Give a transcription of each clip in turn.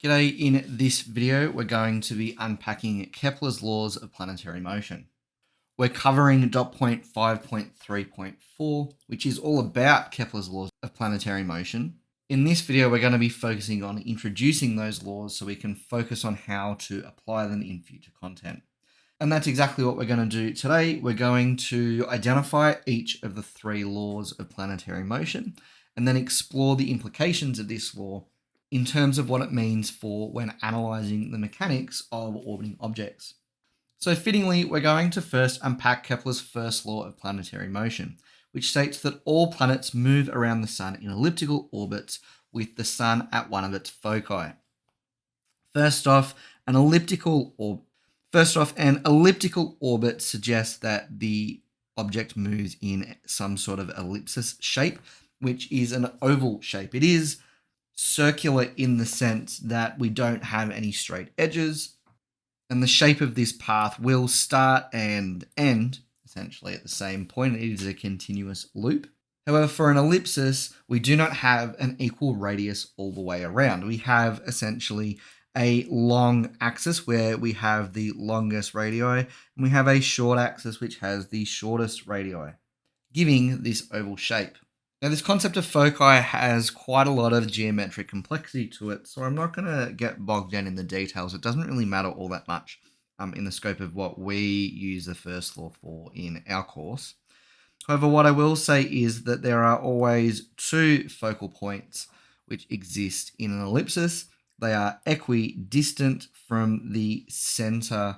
G'day, in this video we're going to be unpacking Kepler's laws of planetary motion. We're covering dot point 5.3.4, which is all about Kepler's laws of planetary motion. In this video we're going to be focusing on introducing those laws so we can focus on how to apply them in future content. And that's exactly what we're going to do today. We're going to identify each of the three laws of planetary motion and then explore the implications of this law in terms of what it means for when analysing the mechanics of orbiting objects. So fittingly, we're going to first unpack Kepler's first law of planetary motion, which states that all planets move around the Sun in elliptical orbits with the Sun at one of its foci. First off, an elliptical orbit suggests that the object moves in some sort of ellipsis shape, which is an oval shape. It is circular in the sense that we don't have any straight edges, and the shape of this path will start and end essentially at the same point. It is a continuous loop. However, for an ellipsis, we do not have an equal radius all the way around. We have essentially a long axis where we have the longest radii, and we have a short axis which has the shortest radii, giving this oval shape. Now, this concept of foci has quite a lot of geometric complexity to it, so I'm not going to get bogged down in the details. It doesn't really matter all that much in the scope of what we use the first law for in our course. However, what I will say is that there are always two focal points which exist in an ellipsis. They are equidistant from the center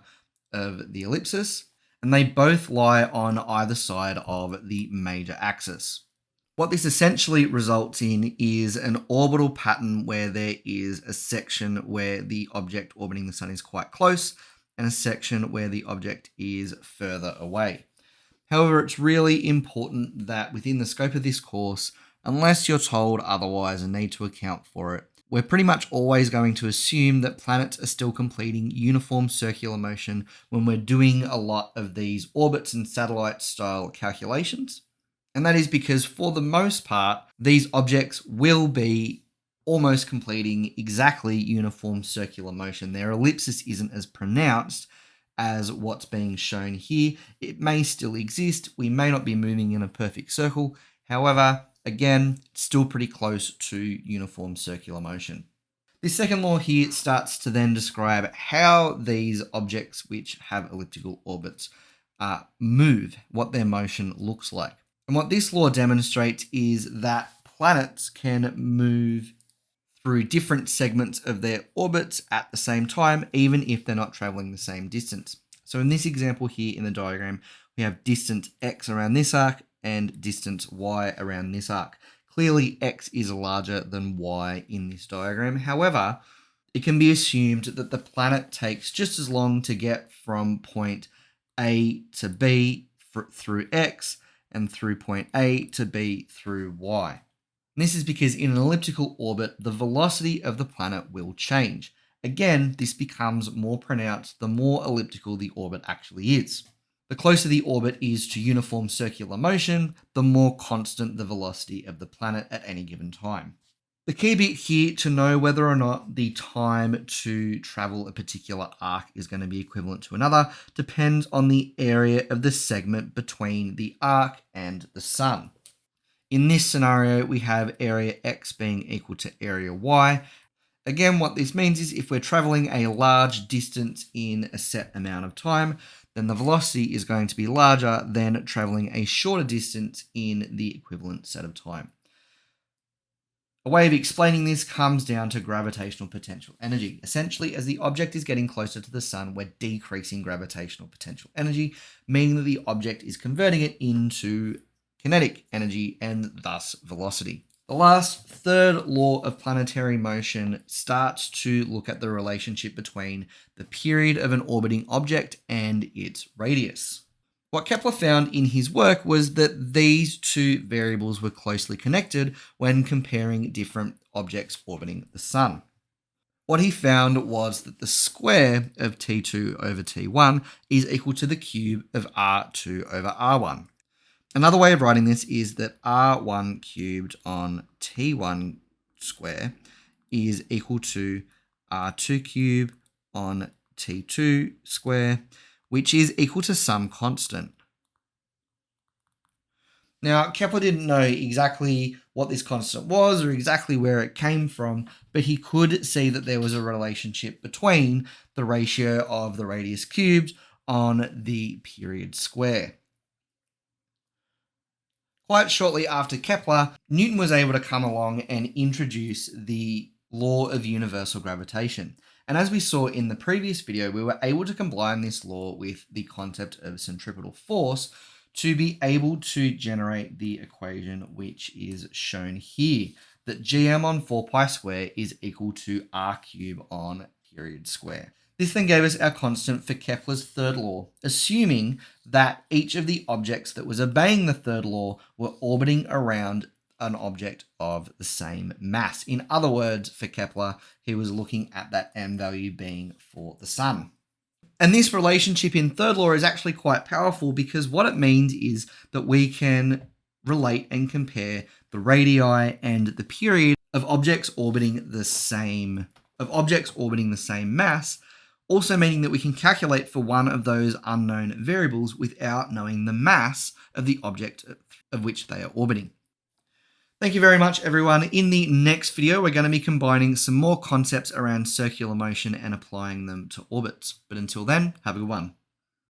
of the ellipsis, and they both lie on either side of the major axis. What this essentially results in is an orbital pattern where there is a section where the object orbiting the Sun is quite close and a section where the object is further away. However, it's really important that within the scope of this course, unless you're told otherwise and need to account for it, we're pretty much always going to assume that planets are still completing uniform circular motion when we're doing a lot of these orbits and satellite style calculations. And that is because, for the most part, these objects will be almost completing exactly uniform circular motion. Their ellipsis isn't as pronounced as what's being shown here. It may still exist. We may not be moving in a perfect circle. However, again, it's still pretty close to uniform circular motion. This second law here starts to then describe how these objects which have elliptical orbits move, what their motion looks like. And what this law demonstrates is that planets can move through different segments of their orbits at the same time, even if they're not traveling the same distance. So in this example here in the diagram, we have distance x around this arc and distance y around this arc. Clearly, x is larger than y in this diagram. However, it can be assumed that the planet takes just as long to get from point A to B through x and through point A to B through y. And this is because in an elliptical orbit, the velocity of the planet will change. Again, this becomes more pronounced the more elliptical the orbit actually is. The closer the orbit is to uniform circular motion, the more constant the velocity of the planet at any given time. The key bit here to know whether or not the time to travel a particular arc is going to be equivalent to another depends on the area of the segment between the arc and the Sun. In this scenario, we have area x being equal to area y. Again, what this means is if we're traveling a large distance in a set amount of time, then the velocity is going to be larger than traveling a shorter distance in the equivalent set of time. A way of explaining this comes down to gravitational potential energy. Essentially, as the object is getting closer to the Sun, we're decreasing gravitational potential energy, meaning that the object is converting it into kinetic energy and thus velocity. The last third law of planetary motion starts to look at the relationship between the period of an orbiting object and its radius. What Kepler found in his work was that these two variables were closely connected when comparing different objects orbiting the Sun. What he found was that the square of T2 over T1 is equal to the cube of R2 over R1. Another way of writing this is that R1 cubed on T1 square is equal to r2 cubed on t2 square, which is equal to some constant. Now, Kepler didn't know exactly what this constant was or exactly where it came from, but he could see that there was a relationship between the ratio of the radius cubed on the period square. Quite shortly after Kepler, Newton was able to come along and introduce the law of universal gravitation. And as we saw in the previous video, we were able to combine this law with the concept of centripetal force to be able to generate the equation which is shown here, that gm on 4 pi square is equal to r cubed on period square. This then gave us our constant for Kepler's third law, assuming that each of the objects that was obeying the third law were orbiting around an object of the same mass. In other words, for Kepler, he was looking at that m value being for the sun. And this relationship in third law is actually quite powerful, because what it means is that we can relate and compare the radii and the period of objects orbiting the same mass, also meaning that we can calculate for one of those unknown variables without knowing the mass of the object of which they are orbiting. Thank you very much, everyone. In the next video, we're going to be combining some more concepts around circular motion and applying them to orbits. But until then, have a good one.